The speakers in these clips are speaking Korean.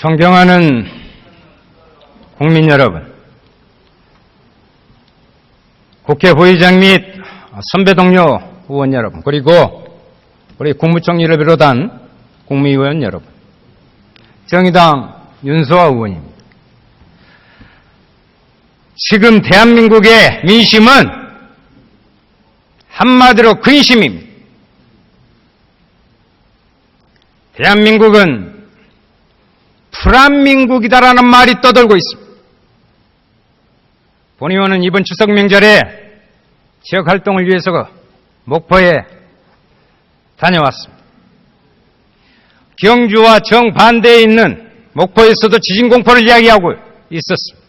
존경하는 국민 여러분, 국회 부의장 및 선배 동료 의원 여러분, 그리고 우리 국무총리를 비롯한 국무위원 여러분, 정의당 윤소아 의원입니다. 지금 대한민국의 민심은 한마디로 근심입니다. 대한민국은 불안민국이다라는 말이 떠돌고 있습니다. 본 의원은 이번 추석 명절에 지역활동을 위해서 목포에 다녀왔습니다. 경주와 정반대에 있는 목포에서도 지진공포를 이야기하고 있었습니다.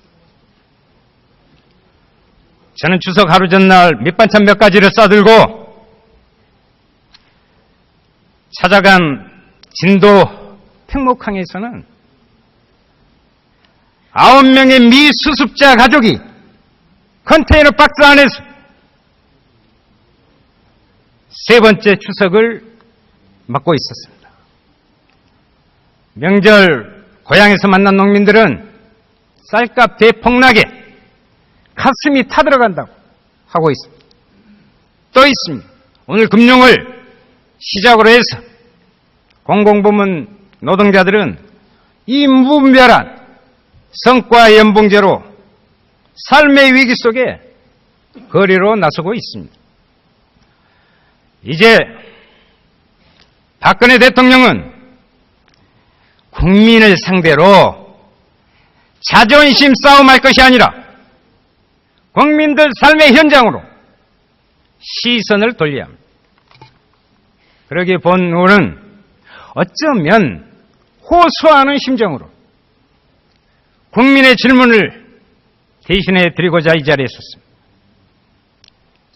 저는 추석 하루 전날 밑반찬 몇 가지를 싸들고 찾아간 진도 팽목항에서는 9명의 미수습자 가족이 컨테이너 박스 안에서 세 번째 추석을 맞고 있었습니다. 명절 고향에서 만난 농민들은 쌀값 대폭락에 가슴이 타들어간다고 하고 있습니다. 또 있습니다. 오늘 금융을 시작으로 해서 공공부문 노동자들은 이 무분별한 성과 연봉제로 삶의 위기 속에 거리로 나서고 있습니다. 이제 박근혜 대통령은 국민을 상대로 자존심 싸움할 것이 아니라 국민들 삶의 현장으로 시선을 돌려야 합니다. 그러기에 본 의원은 어쩌면 호소하는 심정으로 국민의 질문을 대신해 드리고자 이 자리에 섰습니다.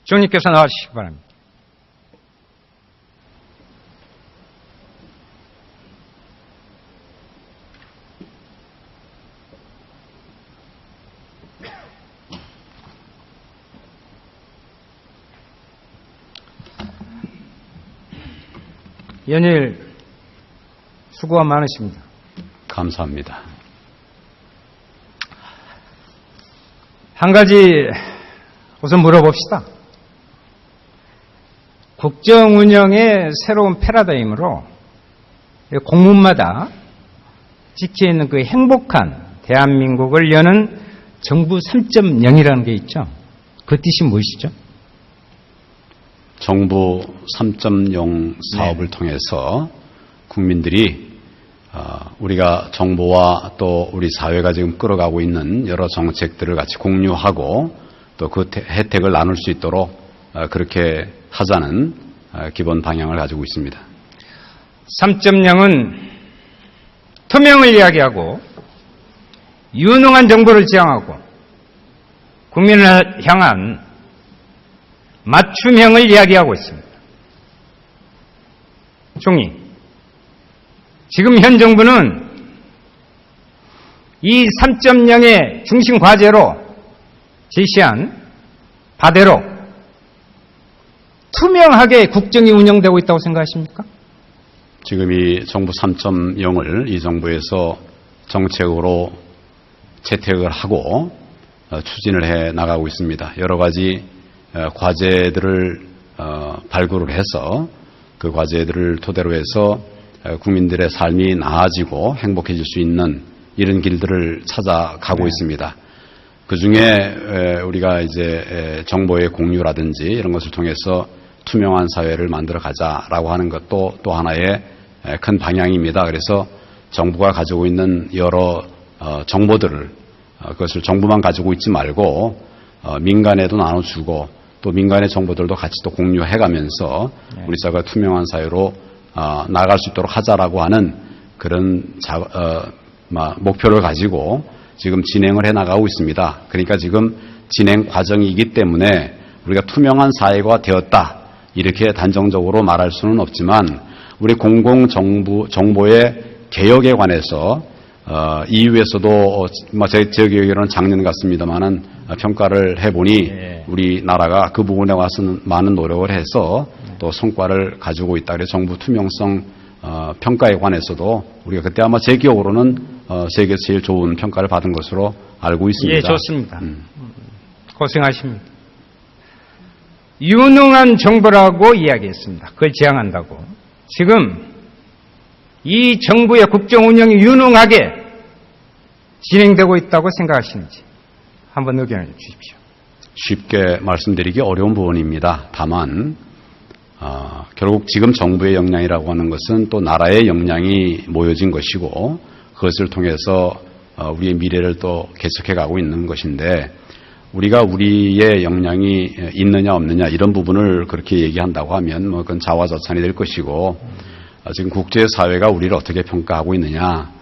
총리께서 나와주시기 바랍니다. 연일 수고가 많으십니다. 감사합니다. 한 가지 우선 물어봅시다. 국정 운영의 새로운 패러다임으로 공문마다 찍혀있는 그 행복한 대한민국을 여는 정부 3.0이라는 게 있죠. 그 뜻이 무엇이죠? 정부 3.0 사업을 통해서 국민들이 우리가 정부와 또 우리 사회가 지금 끌어가고 있는 여러 정책들을 같이 공유하고 또 그 혜택을 나눌 수 있도록 그렇게 하자는 기본 방향을 가지고 있습니다. 3.0은 투명을 이야기하고 유능한 정보를 지향하고 국민을 향한 맞춤형을 이야기하고 있습니다. 총리, 지금 현 정부는 이 3.0의 중심 과제로 제시한 바대로 투명하게 국정이 운영되고 있다고 생각하십니까? 지금 이 정부 3.0을 이 정부에서 정책으로 채택을 하고 추진을 해 나가고 있습니다. 여러 가지 과제들을 발굴을 해서 그 과제들을 토대로 해서 국민들의 삶이 나아지고 행복해질 수 있는 이런 길들을 찾아가고 있습니다. 그 중에 우리가 이제 정보의 공유라든지 이런 것을 통해서 투명한 사회를 만들어 가자라고 하는 것도 또 하나의 큰 방향입니다. 그래서 정부가 가지고 있는 여러 정보들을 그것을 정부만 가지고 있지 말고 민간에도 나눠주고 또 민간의 정보들도 같이 또 공유해가면서 우리 사회가 투명한 사회로 나아갈 수 있도록 하자라고 하는 그런 목표를 가지고 지금 진행을 해나가고 있습니다. 그러니까 지금 진행 과정이기 때문에 우리가 투명한 사회가 되었다 이렇게 단정적으로 말할 수는 없지만 우리 공공정보의 개혁에 관해서 EU에서도 제 기억으로는 작년 같습니다만은 평가를 해보니 우리나라가 그 부분에 와서는 많은 노력을 해서 또 성과를 가지고 있다. 그래서 정부 투명성 평가에 관해서도 우리가 그때 아마 제 기억으로는 세계에서 제일 좋은 평가를 받은 것으로 알고 있습니다. 예, 좋습니다. 고생하십니다. 유능한 정부라고 이야기했습니다. 그걸 지향한다고. 지금 이 정부의 국정 운영이 유능하게 진행되고 있다고 생각하시는지 한번 의견을 주십시오. 쉽게 말씀드리기 어려운 부분입니다. 다만 결국 지금 정부의 역량이라고 하는 것은 또 나라의 역량이 모여진 것이고 그것을 통해서 우리의 미래를 또 개척해 가고 있는 것인데 우리가 우리의 역량이 있느냐 없느냐 이런 부분을 그렇게 얘기한다고 하면 뭐 그건 자화자찬이 될 것이고 지금 국제사회가 우리를 어떻게 평가하고 있느냐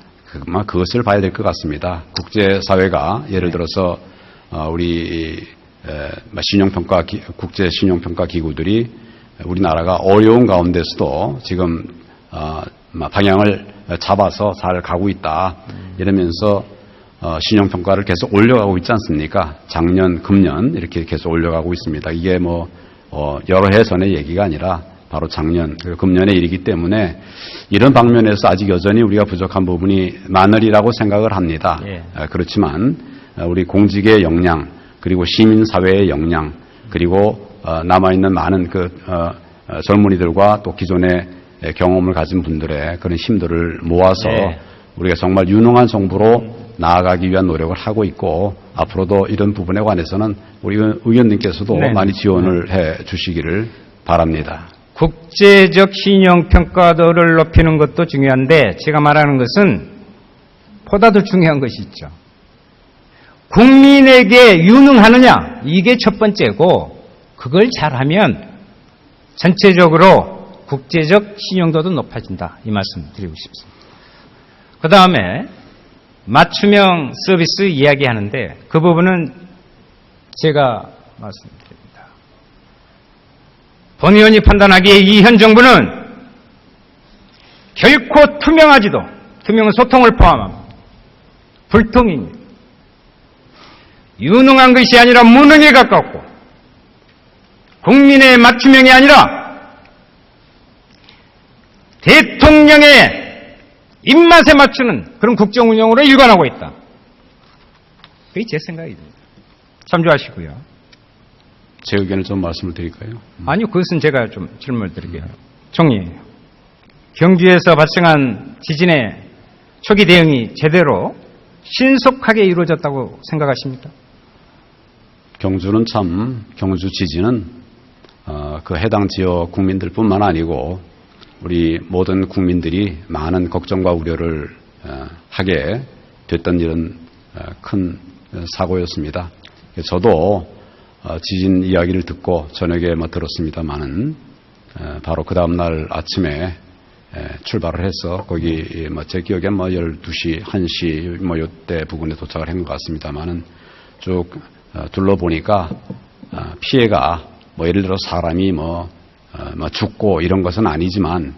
그것을 봐야 될 것 같습니다. 국제사회가 예를 들어서 우리 신용평가 국제 신용평가 기구들이 우리나라가 어려운 가운데서도 지금 방향을 잡아서 잘 가고 있다 이러면서 신용평가를 계속 올려가고 있지 않습니까? 작년, 금년 이렇게 계속 올려가고 있습니다. 이게 뭐 여러 해 전의 얘기가 아니라 바로 작년, 그리고 금년의 일이기 때문에 이런 방면에서 아직 여전히 우리가 부족한 부분이 많으리라고 생각을 합니다. 예. 그렇지만 우리 공직의 역량, 그리고 시민사회의 역량, 그리고 남아있는 많은 젊은이들과 또 기존의 경험을 가진 분들의 그런 힘들을 모아서 네. 우리가 정말 유능한 정부로 나아가기 위한 노력을 하고 있고 앞으로도 이런 부분에 관해서는 우리 의원님께서도 네. 많이 지원을 해 주시기를 바랍니다. 국제적 신용평가도를 높이는 것도 중요한데 제가 말하는 것은 보다 더 중요한 것이 있죠. 국민에게 유능하느냐 이게 첫 번째고 그걸 잘하면 전체적으로 국제적 신용도도 높아진다 이 말씀 드리고 싶습니다. 그 다음에 맞춤형 서비스 이야기하는데 그 부분은 제가 말씀드립니다. 본 의원이 판단하기에 이 현 정부는 결코 투명한 소통을 포함합니다. 불통입니다. 유능한 것이 아니라 무능에 가깝고 국민의 맞춤형이 아니라 대통령의 입맛에 맞추는 그런 국정 운영으로 일관하고 있다. 그게 제 생각입니다. 참조하시고요. 제 의견을 좀 말씀을 드릴까요? 아니요, 그것은 제가 좀 질문을 드릴게요. 총리, 경주에서 발생한 지진의 초기 대응이 제대로 신속하게 이루어졌다고 생각하십니까? 경주 지진은 그 해당 지역 국민들뿐만 아니고 우리 모든 국민들이 많은 걱정과 우려를 하게 됐던 이런 큰 사고였습니다. 저도 지진 이야기를 듣고 저녁에 들었습니다만은 바로 그 다음날 아침에 출발을 해서 거기 제 기억에 12시, 1시 요때 부근에 도착을 한 것 같습니다만은 쭉 둘러보니까 피해가 예를 들어 사람이 죽고 이런 것은 아니지만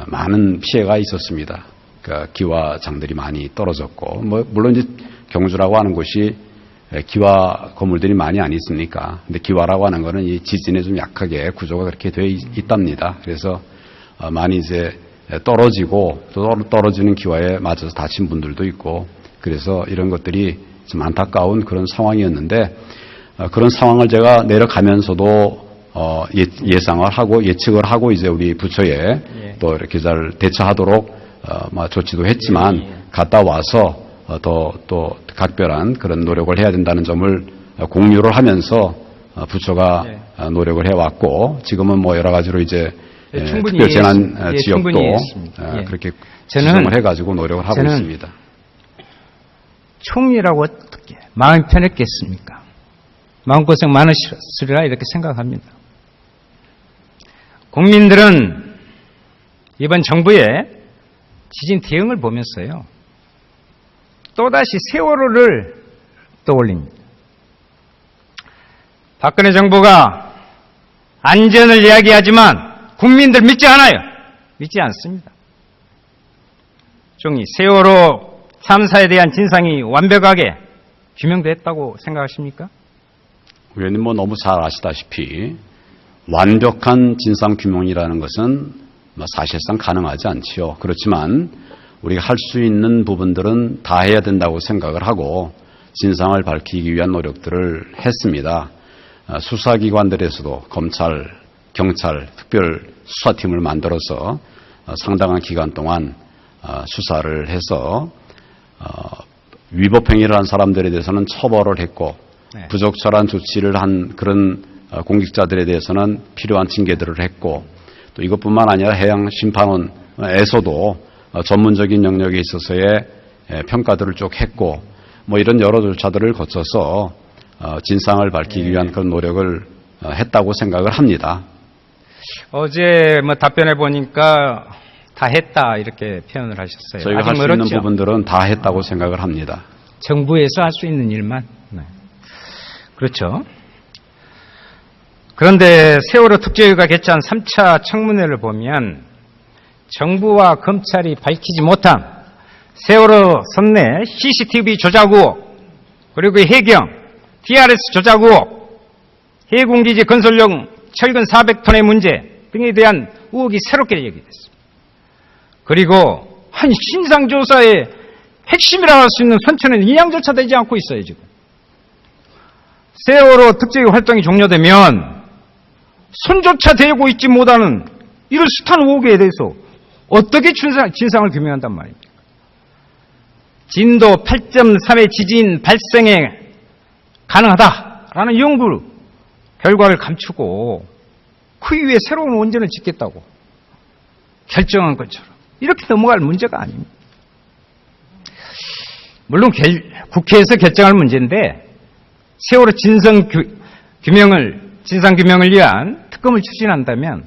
많은 피해가 있었습니다. 그러니까 기와장들이 많이 떨어졌고 물론 이제 경주라고 하는 곳이 기와 건물들이 많이 안 있습니까? 근데 기와라고 하는 거는 이 지진에 좀 약하게 구조가 그렇게 되어 있답니다. 그래서 많이 이제 떨어지고 또 떨어지는 기와에 맞아서 다친 분들도 있고 그래서 이런 것들이 좀 안타까운 그런 상황이었는데 그런 상황을 제가 내려가면서도 예상을 하고 예측을 하고 이제 우리 부처에 또 이렇게 잘 대처하도록 조치도 했지만 갔다 와서 또 각별한 그런 노력을 해야 된다는 점을 공유를 하면서 부처가 노력을 해왔고 지금은 여러 가지로 이제 특별재난 지역도 그렇게 지정을 해가지고 노력을 하고 있습니다. 총리라고 어떻게 마음이 편했겠습니까? 마음고생 많으시리라 이렇게 생각합니다. 국민들은 이번 정부의 지진 대응을 보면서요. 또다시 세월호를 떠올립니다. 박근혜 정부가 안전을 이야기하지만 국민들 믿지 않아요. 믿지 않습니다. 총리, 세월호 참사에 대한 진상이 완벽하게 규명됐다고 생각하십니까? 의원님 너무 잘 아시다시피 완벽한 진상 규명이라는 것은 사실상 가능하지 않지요. 그렇지만 우리가 할 수 있는 부분들은 다 해야 된다고 생각을 하고 진상을 밝히기 위한 노력들을 했습니다. 수사기관들에서도 검찰, 경찰, 특별 수사팀을 만들어서 상당한 기간 동안 수사를 해서 위법 행위를 한 사람들에 대해서는 처벌을 했고 네. 부적절한 조치를 한 그런 공직자들에 대해서는 필요한 징계들을 했고 또 이것뿐만 아니라 해양심판원에서도 전문적인 영역에 있어서의 평가들을 쭉 했고 뭐 이런 여러 절차들을 거쳐서 진상을 밝히기 위한 그런 노력을 했다고 생각을 합니다. 어제 뭐 답변해 보니까 다 했다 이렇게 표현을 하셨어요. 저희가 아직 할 수 멀었죠? 있는 부분들은 다 했다고 생각을 합니다. 정부에서 할 수 있는 일만. 네. 그렇죠. 그런데 세월호 특조위가 개최한 3차 청문회를 보면 정부와 검찰이 밝히지 못한 세월호 선내 CCTV 조작 의혹, 그리고 해경, DRS 조작 의혹, 해군기지 건설용 철근 400톤의 문제 등에 대한 의혹이 새롭게 제기됐습니다. 그리고 한 신상조사의 핵심이라고 할 수 있는 선처는 인양조차 되지 않고 있어요, 지금. 세월호 특조위 활동이 종료되면 손조차 대고 있지 못하는 이런 숱한 의혹에 대해서 어떻게 진상을 규명한단 말입니까? 진도 8.3의 지진 발생에 가능하다라는 연구 결과를 감추고 그 이후에 새로운 원전을 짓겠다고 결정한 것처럼 이렇게 넘어갈 문제가 아닙니다. 물론 국회에서 결정할 문제인데 세월호 진상규명을 위한 특검을 추진한다면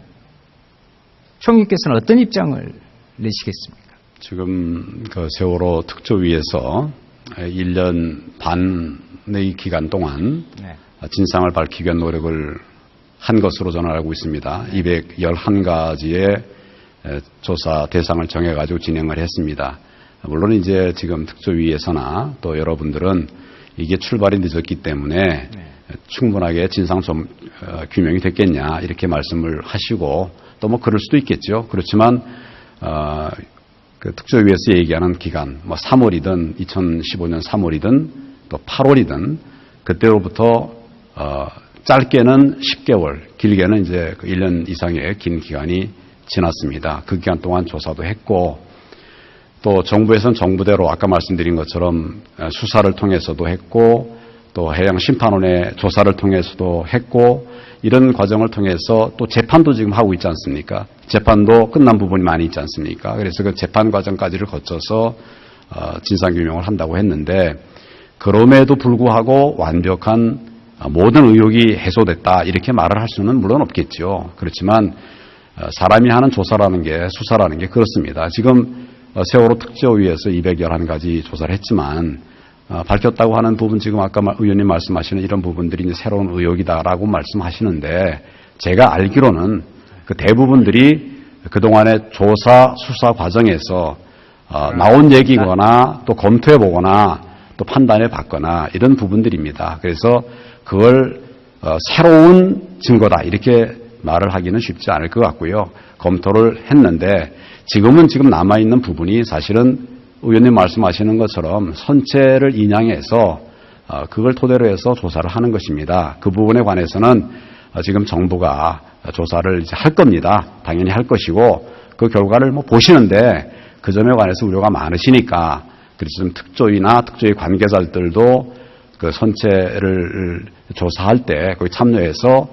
총리께서는 어떤 입장을 내시겠습니까? 지금 그 세월호 특조위에서 1년 반의 기간 동안 네. 진상을 밝히기 위한 노력을 한 것으로 저는 알고 있습니다. 211가지의 조사 대상을 정해가지고 진행을 했습니다. 물론 이제 지금 특조위에서나 또 여러분들은 이게 출발이 늦었기 때문에 충분하게 진상 규명이 됐겠냐 이렇게 말씀을 하시고 또 뭐 그럴 수도 있겠죠. 그렇지만 그 특조위에서 얘기하는 기간, 뭐 3월이든 2015년 3월이든 또 8월이든 그때로부터 짧게는 10개월, 길게는 이제 1년 이상의 긴 기간이 지났습니다. 그 기간 동안 조사도 했고 또 정부에서는 정부대로 아까 말씀드린 것처럼 수사를 통해서도 했고 또 해양심판원의 조사를 통해서도 했고 이런 과정을 통해서 또 재판도 지금 하고 있지 않습니까? 재판도 끝난 부분이 많이 있지 않습니까? 그래서 그 재판 과정까지를 거쳐서 진상규명을 한다고 했는데 그럼에도 불구하고 완벽한 모든 의혹이 해소됐다 이렇게 말을 할 수는 물론 없겠죠. 그렇지만 사람이 하는 조사라는 게 수사라는 게 그렇습니다. 지금 세월호 특조위에서 211가지 조사를 했지만 밝혔다고 하는 부분 지금 아까 의원님 말씀하시는 이런 부분들이 이제 새로운 의혹이다라고 말씀하시는데 제가 알기로는 그 대부분들이 그동안의 조사 수사 과정에서 나온 얘기거나 또 검토해 보거나 또 판단해 봤거나 이런 부분들입니다. 그래서 그걸 새로운 증거다 이렇게 말을 하기는 쉽지 않을 것 같고요. 검토를 했는데 지금 남아있는 부분이 사실은 의원님 말씀하시는 것처럼 선체를 인양해서 그걸 토대로 해서 조사를 하는 것입니다. 그 부분에 관해서는 지금 정부가 조사를 이제 할 겁니다. 당연히 할 것이고 그 결과를 뭐 보시는데 그 점에 관해서 우려가 많으시니까 그래서 좀 특조위나 특조위 관계자들도 그 선체를 조사할 때 거기 참여해서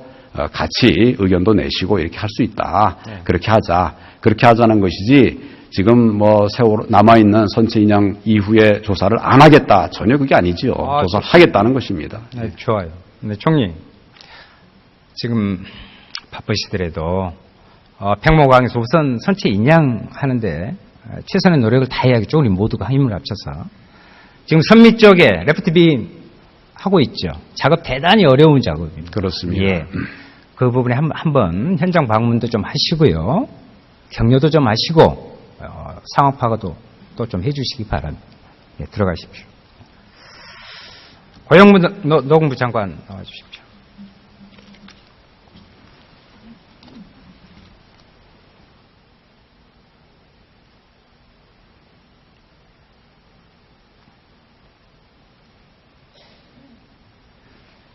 같이 의견도 내시고 이렇게 할 수 있다. 네. 그렇게 하자. 그렇게 하자는 것이지 지금 뭐 세월호 남아있는 선체 인양 이후에 조사를 안 하겠다. 전혀 그게 아니지요. 조사를 하겠다는 것입니다. 네, 좋아요. 네, 총리. 지금 바쁘시더라도 팽목항에서 우선 선체 인양하는데 최선의 노력을 다해야겠죠. 우리 모두가 힘을 합쳐서. 지금 선미 쪽에 레프트빔 하고 있죠. 작업 대단히 어려운 작업입니다. 그렇습니다. 예. 그 부분에 한번 현장 방문도 좀 하시고요. 격려도 좀 하시고 상황 파악도 또 좀 해주시기 바랍니다. 예, 들어가십시오. 고용노동부 장관 나와주십시오.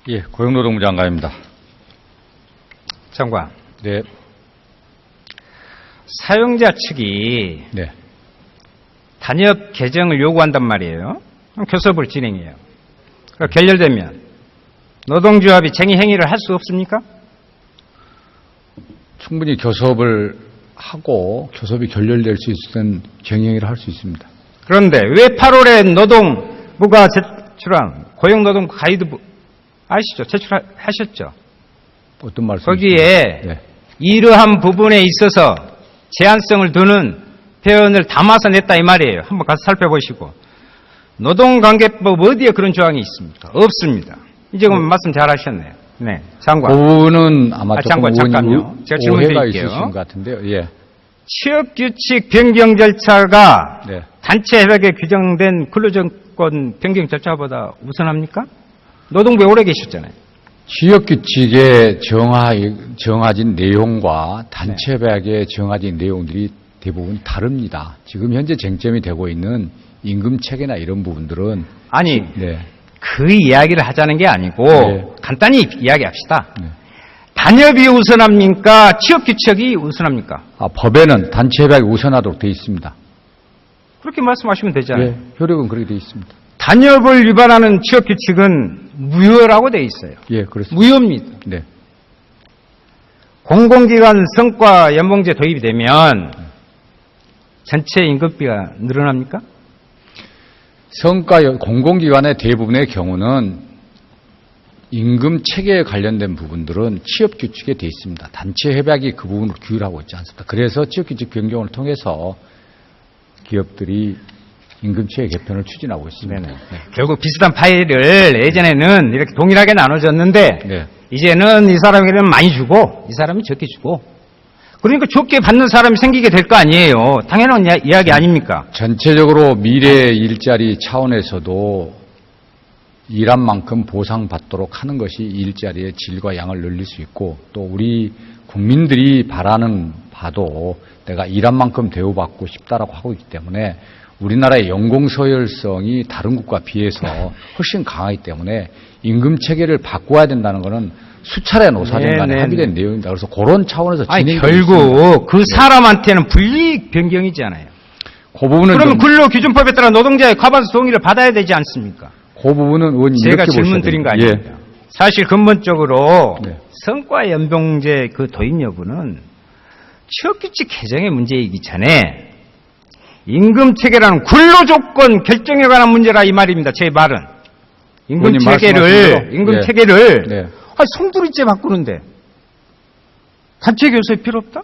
예, 고용노동부 장관입니다. 장관, 네, 사용자 측이 네. 단협 개정을 요구한단 말이에요. 그럼 교섭을 진행해요. 그러니까 결렬되면 노동조합이 쟁의 행위를 할 수 없습니까? 충분히 교섭을 하고 교섭이 결렬될 수 있을 땐 쟁행위를 할 수 있습니다. 그런데 왜 8월에 노동부가 제출한 고용노동부 가이드북 아시죠? 제출하셨죠? 어떤 말씀? 거기에 네. 이러한 부분에 있어서 제한성을 두는 표현을 담아서 냈다 이 말이에요. 한번 가서 살펴보시고. 노동관계법 어디에 그런 조항이 있습니까? 없습니다. 이제 말씀 잘하셨네요. 네, 장관. 그 부분은 아마 조금 장관, 잠깐요. 제가 질문 오해가 드릴게요. 있으신 것 같은데요. 예. 취업규칙 변경 절차가 네. 단체 협약에 규정된 근로정권 변경 절차보다 우선합니까? 노동부에 오래 계셨잖아요. 취업규칙에 정해진 내용과 단체협약에 정해진 내용들이 대부분 다릅니다. 지금 현재 쟁점이 되고 있는 임금체계나 이런 부분들은 아니, 네. 그 이야기를 하자는 게 아니고 네. 간단히 이야기합시다. 네. 단협이 우선합니까? 취업규칙이 우선합니까? 법에는 단체협약이 우선하도록 되어 있습니다. 그렇게 말씀하시면 되잖아요. 예, 효력은 그렇게 되어 있습니다. 단협을 위반하는 취업규칙은 무효라고 되어 있어요. 예, 그렇습니다. 무효입니다. 네. 공공기관 성과 연봉제 도입이 되면 전체 임금비가 늘어납니까? 공공기관의 대부분의 경우는 임금 체계에 관련된 부분들은 취업규칙에 되어 있습니다. 단체협약이 그 부분을 규율하고 있지 않습니다. 그래서 취업규칙 변경을 통해서 기업들이 임금체계 개편을 추진하고 있습니다. 네네. 결국 비슷한 파일을 예전에는 이렇게 동일하게 나눠줬는데 네. 이제는 이 사람에게는 많이 주고 이 사람이 적게 주고 그러니까 적게 받는 사람이 생기게 될 거 아니에요. 당연한 이야기 아닙니까? 전체적으로 미래 일자리 차원에서도 일한 만큼 보상받도록 하는 것이 일자리의 질과 양을 늘릴 수 있고 또 우리 국민들이 바라는 바도 내가 일한 만큼 대우받고 싶다라고 하고 있기 때문에 우리나라의 연공서열성이 다른 국가 비해서 훨씬 강하기 때문에 임금 체계를 바꿔야 된다는 것은 수차례 노사정 간에 합의된 내용입니다. 그래서 그런 차원에서 진행이 결국 그 사람한테는 불이익 변경이잖아요. 그 부분은 그러면 근로기준법에 따라 노동자의 과반수 동의를 받아야 되지 않습니까? 그 부분은 의원님 제가 이렇게 질문 보셔야 드린 거 됩니다. 아닙니까? 사실 근본적으로 네. 성과연봉제 그 도입 여부는 취업규칙 개정의 문제이기 전에 임금체계라는 근로조건 결정에 관한 문제라 이 말입니다. 제 말은. 임금체계를 네. 송두리째 바꾸는데 단체 교섭이 필요 없다?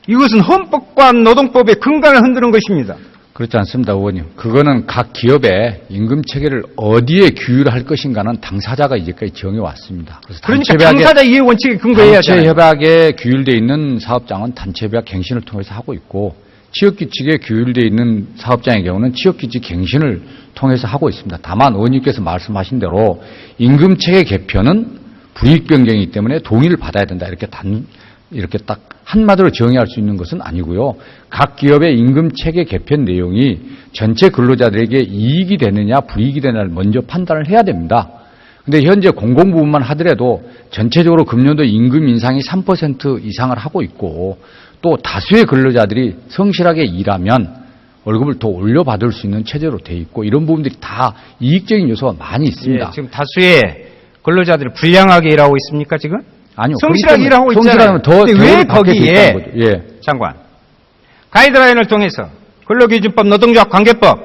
이것은 헌법과 노동법의 근간을 흔드는 것입니다. 그렇지 않습니다, 의원님. 그거는 각 기업의 임금 체계를 어디에 규율할 것인가는 당사자가 이제까지 정해왔습니다. 그래서 그러니까 당사자 이해 원칙에 근거해야 하잖아요. 단체협약에 규율되어 있는 사업장은 단체협약 갱신을 통해서 하고 있고 취업규칙에 규율되어 있는 사업장의 경우는 취업규칙 갱신을 통해서 하고 있습니다. 다만 의원님께서 말씀하신 대로 임금체계 개편은 불이익 변경이기 때문에 동의를 받아야 된다. 이렇게 딱 한마디로 정의할 수 있는 것은 아니고요. 각 기업의 임금체계 개편 내용이 전체 근로자들에게 이익이 되느냐 불이익이 되느냐를 먼저 판단을 해야 됩니다. 그런데 현재 공공부문만 하더라도 전체적으로 금년도 임금 인상이 3% 이상을 하고 있고 또 다수의 근로자들이 성실하게 일하면 월급을 더 올려받을 수 있는 체제로 돼 있고 이런 부분들이 다 이익적인 요소가 많이 있습니다. 예, 지금 다수의 근로자들이 불량하게 일하고 있습니까 지금? 아니요. 성실하게 일하고 있잖아요. 근데 왜 거기에 예. 장관 가이드라인을 통해서 근로기준법, 노동조합 관계법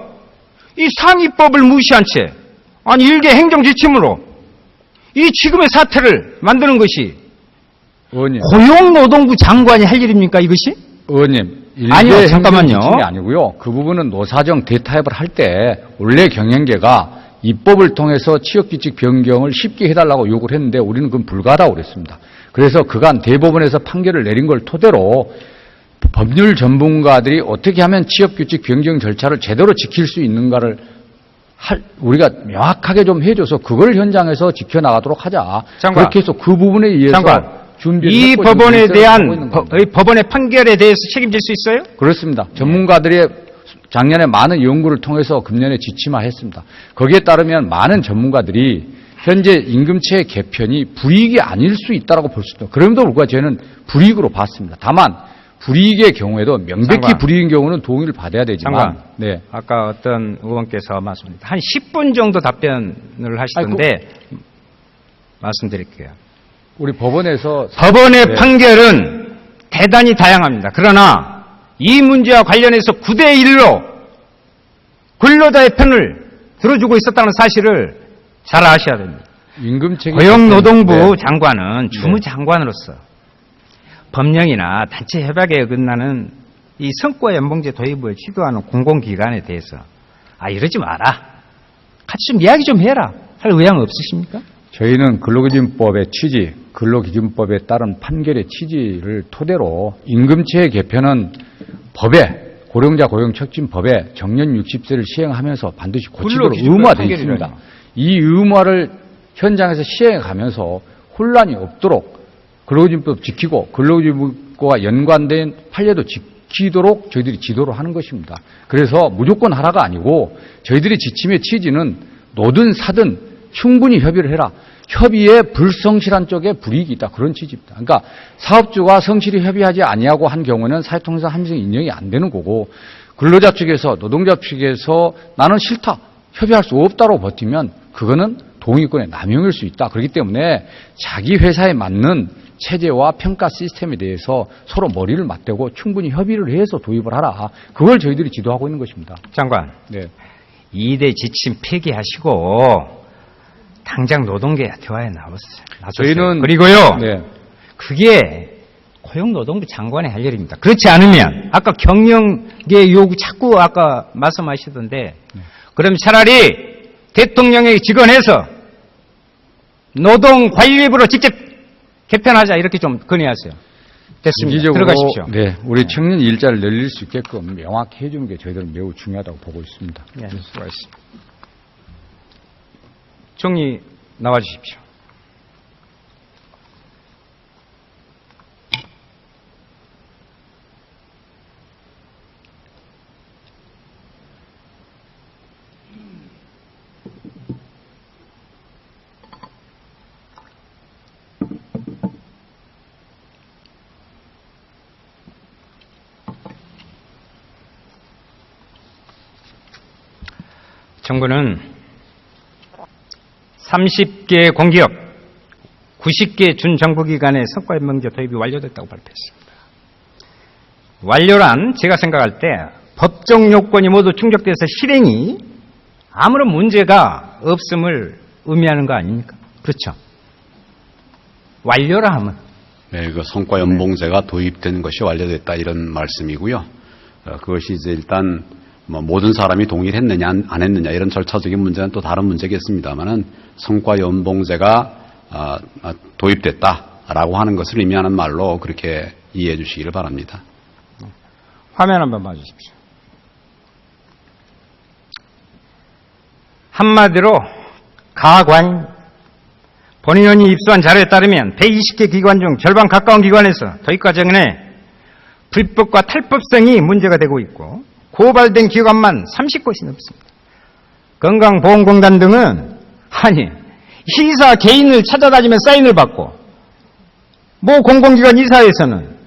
이 상위법을 무시한 채 아니 일개 행정지침으로 이 지금의 사태를 만드는 것이 의원님. 고용노동부 장관이 할 일입니까 이것이? 의원님. 아니요, 잠깐만요. 행정지침이 아니고요. 그 부분은 노사정 대타협을 할 때 원래 경영계가 입법을 통해서 취업규칙 변경을 쉽게 해달라고 요구를 했는데 우리는 그건 불가하다고 그랬습니다. 그래서 그간 대법원에서 판결을 내린 걸 토대로 법률 전문가들이 어떻게 하면 취업규칙 변경 절차를 제대로 지킬 수 있는가를 우리가 명확하게 좀 해줘서 그걸 현장에서 지켜나가도록 하자. 장관, 그렇게 해서 그 부분에 의해서 장관, 준비를 이 했고 법원에 지금 대한 하고 있는 겁니다. 법원의 판결에 대해서 책임질 수 있어요? 그렇습니다. 전문가들의 작년에 많은 연구를 통해서 금년에 지침화했습니다. 거기에 따르면 많은 전문가들이 현재 임금체 개편이 불이익이 아닐 수 있다라고 볼 수도. 그럼에도 불구하고 저는 불이익으로 봤습니다. 다만 불이익의 경우에도 명백히 장관. 불이익인 경우는 동의를 받아야 되지만. 장관. 네. 아까 어떤 의원께서 말씀드렸다. 한 10분 정도 답변을 하시던데 말씀드릴게요. 우리 법원에서 법원의 네. 판결은 대단히 다양합니다. 그러나 이 문제와 관련해서 9대1로 근로자의 편을 들어주고 있었다는 사실을 잘 아셔야 됩니다. 임금체 고용노동부 네. 장관은 주무장관으로서 법령이나 단체 협약에 어긋나는 이 성과 연봉제 도입을 시도하는 공공기관에 대해서 이러지 마라. 같이 좀 이야기 좀 해라. 할 의향 없으십니까? 저희는 근로기준법의 취지, 근로기준법에 따른 판결의 취지를 토대로 임금체 개편은 법에 고령자 고용촉진법에 정년 60세를 시행하면서 반드시 고치도록 근로기준법 의무화되어 판결이라니. 있습니다. 이 의무화를 현장에서 시행하면서 혼란이 없도록 근로기준법 지키고 근로기준법과 연관된 판례도 지키도록 저희들이 지도를 하는 것입니다. 그래서 무조건 하라가 아니고 저희들의 지침의 취지는 노든 사든 충분히 협의를 해라. 협의에 불성실한 쪽에 불이익이 있다. 그런 취지입니다. 그러니까 사업주가 성실히 협의하지 아니하고 한 경우는 사회통상 합의성 인정이 안 되는 거고 근로자 측에서 노동자 측에서 나는 싫다. 협의할 수 없다고 버티면 그거는 동의권의 남용일 수 있다. 그렇기 때문에 자기 회사에 맞는 체제와 평가 시스템에 대해서 서로 머리를 맞대고 충분히 협의를 해서 도입을 하라. 그걸 저희들이 지도하고 있는 것입니다. 장관, 네. 2대 지침 폐기하시고 당장 노동계 대화에 나왔어요. 저희는 그리고요. 네. 그게 고용노동부 장관의 할 일입니다. 그렇지 않으면 아까 경영계 요구 자꾸 아까 말씀하시던데 그럼 차라리 대통령에게 직언해서 노동관리부로 직접 개편하자 이렇게 좀 건의하세요. 됐습니다. 들어가십시오. 네, 우리 청년 일자를 늘릴 수 있게끔 명확히 해주는 게 저희들은 매우 중요하다고 보고 있습니다. 네, 수고하셨습니다. 총리 나와 주십시오. 정부는 30개 공기업, 90개 준정부기관의 성과연봉제 도입이 완료됐다고 발표했습니다. 완료란 제가 생각할 때 법적 요건이 모두 충족돼서 실행이 아무런 문제가 없음을 의미하는 거 아닙니까? 그렇죠? 완료라 하면. 네, 그 성과연봉제가 도입된 것이 완료됐다 이런 말씀이고요. 그것이 이제 일단 모든 사람이 동의를 했느냐 안 했느냐 이런 절차적인 문제는 또 다른 문제겠습니다만은 성과연봉제가 도입됐다라고 하는 것을 의미하는 말로 그렇게 이해해 주시기를 바랍니다. 화면 한번 봐주십시오. 한마디로 가관 본인이 입수한 자료에 따르면 120개 기관 중 절반 가까운 기관에서 도입 과정에 불법과 탈법성이 문제가 되고 있고 고발된 기관만 30곳이 넘습니다. 건강보험공단 등은 이사 개인을 찾아다니며 사인을 받고 모 공공기관 이사에서는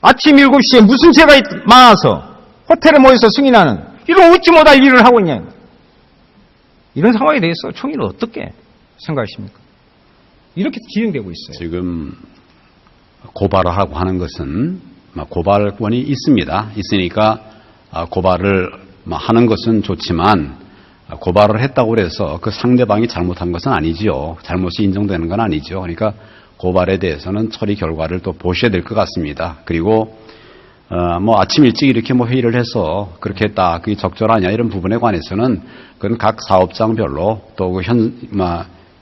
아침 7시에 무슨 죄가 많아서 호텔에 모여서 승인하는 이런 웃지 못할 일을 하고 있냐. 이런 상황에 대해서 총리는 어떻게 생각하십니까? 이렇게 진행되고 있어요. 지금 고발을 하고 하는 것은 고발권이 있습니다. 있으니까 고발을 하는 것은 좋지만 고발을 했다고 해서 그 상대방이 잘못한 것은 아니지요. 잘못이 인정되는 건 아니죠. 그러니까 고발에 대해서는 처리 결과를 또 보셔야 될 것 같습니다. 그리고 아침 일찍 이렇게 회의를 해서 그렇게 했다, 그게 적절하냐 이런 부분에 관해서는 그건 각 사업장별로 또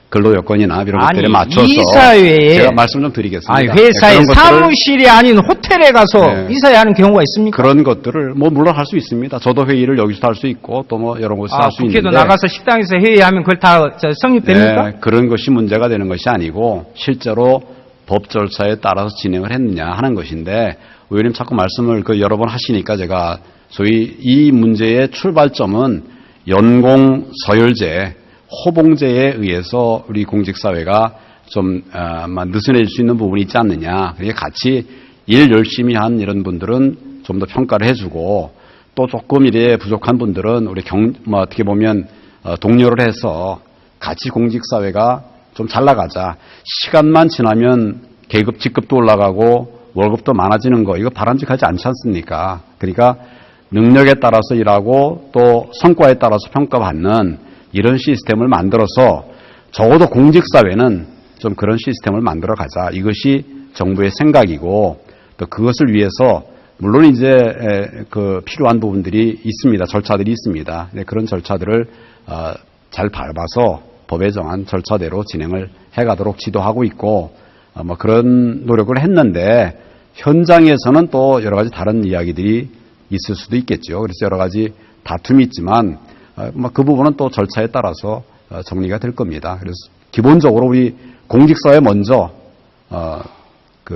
근로 여건이나 이런 것들에 맞춰서 이사회에 제가 말씀 좀 드리겠습니다. 회사의 그런 것들을 사무실이 아닌 호텔에 가서 네. 이사회 하는 경우가 있습니까? 그런 것들을 물론 할 수 있습니다. 저도 회의를 여기서 할 수 있고 또 여러 곳에서 할 수 있는데 국회도 나가서 식당에서 회의하면 그걸 다 성립됩니까? 네, 그런 것이 문제가 되는 것이 아니고 실제로 법 절차에 따라서 진행을 했느냐 하는 것인데 의원님 자꾸 말씀을 여러 번 하시니까 제가 소위 이 문제의 출발점은 연공 서열제 호봉제에 의해서 우리 공직사회가 좀 느슨해질 수 있는 부분이 있지 않느냐. 그러니까 같이 일 열심히 한 이런 분들은 좀 더 평가를 해주고 또 조금 일에 부족한 분들은 우리 어떻게 보면 동료를 해서 같이 공직사회가 좀 잘 나가자. 시간만 지나면 계급 직급도 올라가고 월급도 많아지는 거 이거 바람직하지 않지 않습니까? 그러니까 능력에 따라서 일하고 또 성과에 따라서 평가받는 이런 시스템을 만들어서 적어도 공직사회는 좀 그런 시스템을 만들어 가자. 이것이 정부의 생각이고 또 그것을 위해서 물론 이제 필요한 부분들이 있습니다. 절차들이 있습니다. 네, 그런 절차들을 잘 밟아서 법에 정한 절차대로 진행을 해가도록 지도하고 있고 그런 노력을 했는데 현장에서는 또 여러 가지 다른 이야기들이 있을 수도 있겠죠. 그래서 여러 가지 다툼이 있지만 그 부분은 또 절차에 따라서 정리가 될 겁니다. 그래서 기본적으로 우리 공직사회 먼저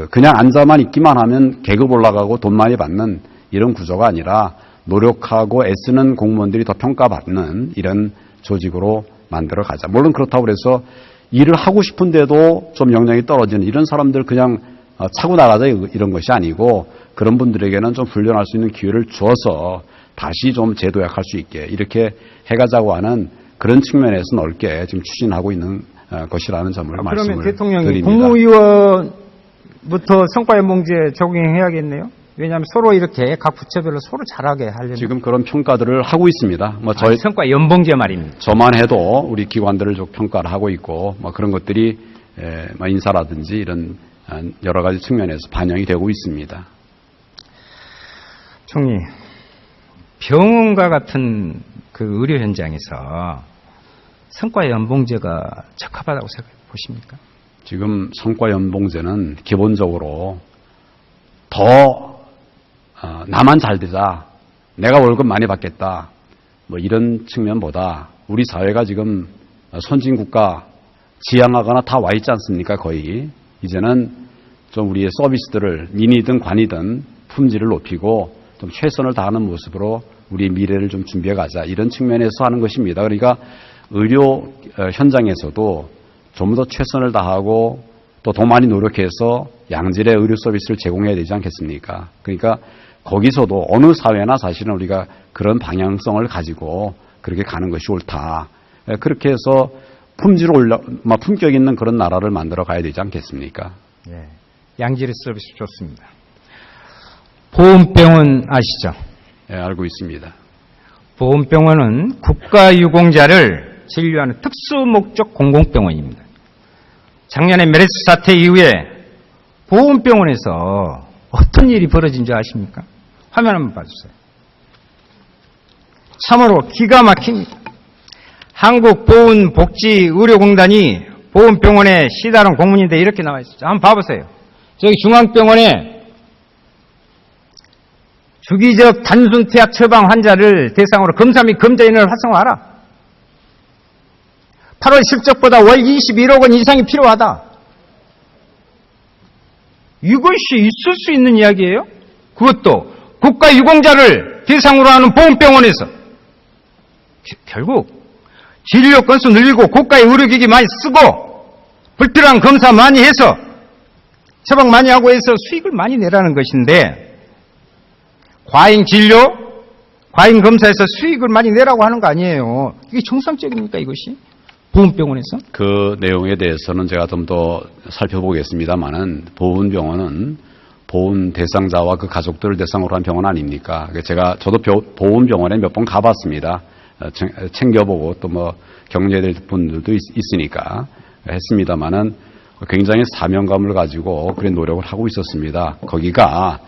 그냥 앉아만 있기만 하면 계급 올라가고 돈 많이 받는 이런 구조가 아니라 노력하고 애쓰는 공무원들이 더 평가받는 이런 조직으로 만들어 가자. 물론 그렇다고 해서 일을 하고 싶은데도 좀 역량이 떨어지는 이런 사람들 그냥 차고 나가자 이런 것이 아니고 그런 분들에게는 좀 훈련할 수 있는 기회를 주어서 다시 좀 재도약할 수 있게 이렇게 해가자고 하는 그런 측면에서 넓게 지금 추진하고 있는 것이라는 점을 말씀을 그러면 대통령이 드립니다. 국무위원부터 성과연봉제 적용해야겠네요. 왜냐하면 서로 이렇게 각 부처별로 서로 잘하게 하려면 지금 그런 평가들을 하고 있습니다. 저희 성과연봉제 말입니다. 저만 해도 우리 기관들을 좀 평가를 하고 있고 그런 것들이 인사라든지 이런 여러 가지 측면에서 반영이 되고 있습니다. 총리, 병원과 같은 그 의료 현장에서 성과연봉제가 적합하다고 생각해 보십니까? 지금 성과연봉제는 기본적으로 더 나만 잘 되자, 내가 월급 많이 받겠다, 이런 측면보다 우리 사회가 지금 선진국가 지향하거나 다 와 있지 않습니까? 거의 이제는 좀 우리의 서비스들을 민이든 관이든 품질을 높이고 좀 최선을 다하는 모습으로 우리의 미래를 좀 준비해 가자 이런 측면에서 하는 것입니다. 그러니까 의료 현장에서도 좀 더 최선을 다하고 또 더 많이 노력해서 양질의 의료 서비스를 제공해야 되지 않겠습니까? 그러니까 거기서도 어느 사회나 사실은 우리가 그런 방향성을 가지고 그렇게 가는 것이 옳다. 그렇게 해서 품격 있는 그런 나라를 만들어 가야 되지 않겠습니까? 네. 양질의 서비스 좋습니다. 보훈병원 아시죠? 네, 알고 있습니다. 보훈병원은 국가유공자를 진료하는 특수목적 공공병원입니다. 작년에 메르스 사태 이후에 보훈병원에서 어떤 일이 벌어진 줄 아십니까? 화면 한번 봐주세요. 참으로 기가 막힙니다. 한국보훈복지의료공단이 보훈병원에 시달은 공문인데 이렇게 나와 있었죠. 한번 봐보세요. 저기 중앙병원에 주기적 단순 퇴약 처방 환자를 대상으로 검사 및 검자인을 활성화하라. 8월 실적보다 월 21억 원 이상이 필요하다. 이것이 있을 수 있는 이야기예요? 그것도 국가유공자를 대상으로 하는 보훈병원에서. 결국 진료 건수 늘리고 고가의 의료기기 많이 쓰고 불필요한 검사 많이 해서 처방 많이 하고 해서 수익을 많이 내라는 것인데 과잉 진료, 과잉 검사에서 수익을 많이 내라고 하는 거 아니에요. 이게 정상적입니까 이것이? 보훈병원에서? 그 내용에 대해서는 제가 좀 더 살펴보겠습니다만은 보훈병원은 보훈 대상자와 그 가족들을 대상으로 한 병원 아닙니까? 저도 보훈병원에 몇 번 가봤습니다. 챙겨보고 또 격려될 분들도 있으니까 했습니다만은 굉장히 사명감을 가지고 그런 노력을 하고 있었습니다. 거기가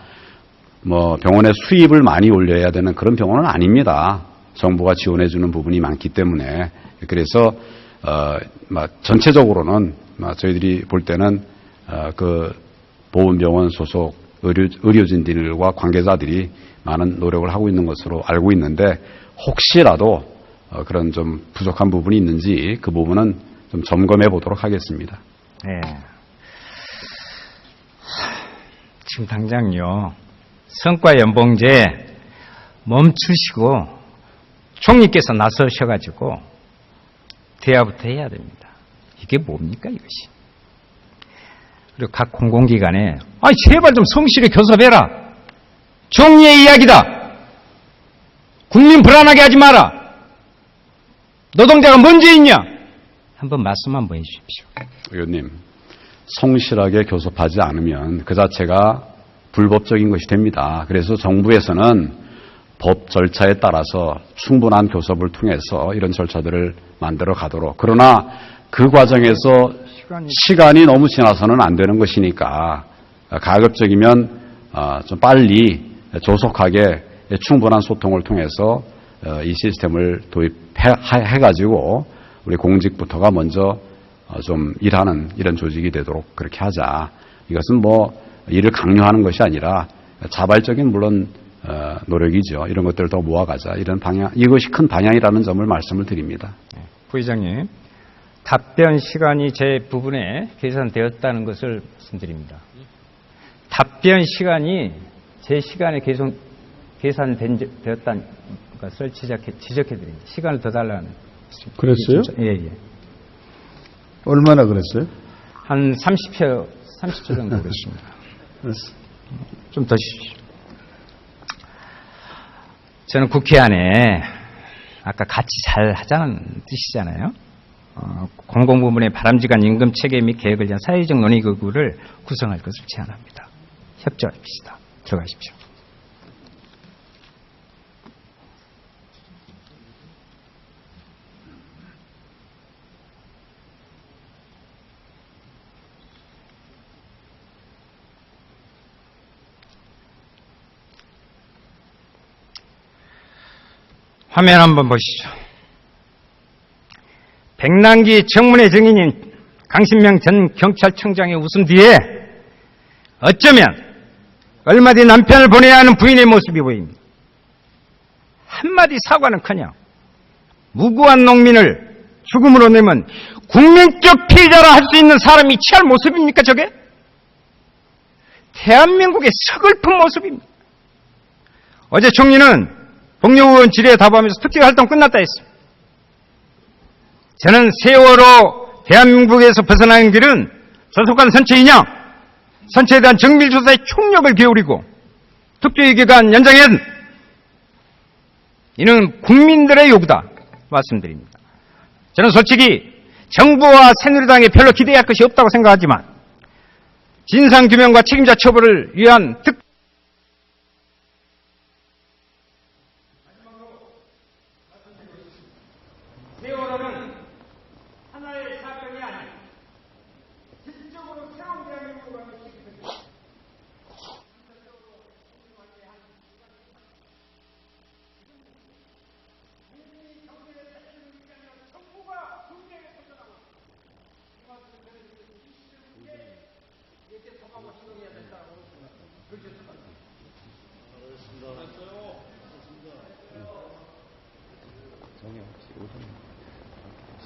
병원의 수입을 많이 올려야 되는 그런 병원은 아닙니다. 정부가 지원해주는 부분이 많기 때문에. 그래서 전체적으로는 저희들이 볼 때는 그 보훈병원 소속 의료진들과 관계자들이 많은 노력을 하고 있는 것으로 알고 있는데 혹시라도 그런 좀 부족한 부분이 있는지 그 부분은 좀 점검해 보도록 하겠습니다. 네. 지금 당장요. 성과연봉제 멈추시고 총리께서 나서셔가지고 대화부터 해야 됩니다. 이게 뭡니까 이것이. 그리고 각 공공기관에 제발 좀 성실히 교섭해라. 정의의 이야기다. 국민 불안하게 하지 마라. 노동자가 뭔 죄 있냐. 한번 말씀 한번 해주십시오. 의원님, 성실하게 교섭하지 않으면 그 자체가 불법적인 것이 됩니다. 그래서 정부에서는 법 절차에 따라서 충분한 교섭을 통해서 이런 절차들을 만들어 가도록, 그러나 그 과정에서 시간이 너무 지나서는 안 되는 것이니까 가급적이면 좀 빨리 조속하게 충분한 소통을 통해서 이 시스템을 도입해가지고 우리 공직부터가 먼저 좀 일하는 이런 조직이 되도록 그렇게 하자. 이것은 뭐 일을 강요하는 것이 아니라 자발적인 물론 노력이죠. 이런 것들을 더 모아가자. 이런 방향, 이것이 큰 방향이라는 점을 말씀을 드립니다. 부의장님, 답변 시간이 제 부분에 계산되었다는 것을 말씀드립니다. 답변 시간이 제 시간에 계산되었다는 것을 지적해드립니다. 시간을 더 달라는. 그랬어요? 예. 얼마나 그랬어요? 한 30초 정도 그랬습니다. 좀 더 주십시오. 저는 국회 안에 아까 같이 잘 하자는 뜻이잖아요. 공공부문의 바람직한 임금 체계 및 계획을 위한 사회적 논의기구를 구성할 것을 제안합니다. 협조합시다. 들어가십시오. 화면 한번 보시죠. 백남기 청문회 증인인 강신명 전 경찰청장의 웃음 뒤에 어쩌면 얼마 뒤 남편을 보내야 하는 부인의 모습이 보입니다. 한마디 사과는커녕 무고한 농민을 죽음으로 내면 국민적 피해자라 할 수 있는 사람이 취할 모습입니까 저게? 대한민국의 서글픈 모습입니다. 어제 총리는 복려 의원 질의에 답하면서 특별 활동 끝났다 했습니다. 저는 세월호 대한민국에서 벗어나는 길은 소속한 선체 인양, 선체에 대한 정밀조사에 총력을 기울이고 특조위 기간 연장엔 이는 국민들의 요구다 말씀드립니다. 저는 솔직히 정부와 새누리당에 별로 기대할 것이 없다고 생각하지만 진상규명과 책임자 처벌을 위한 세월호는 하나의 사건이 아니라 실질적으로 새로운 대한민국을 만들겠습니다.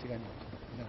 시간이 없어. 그냥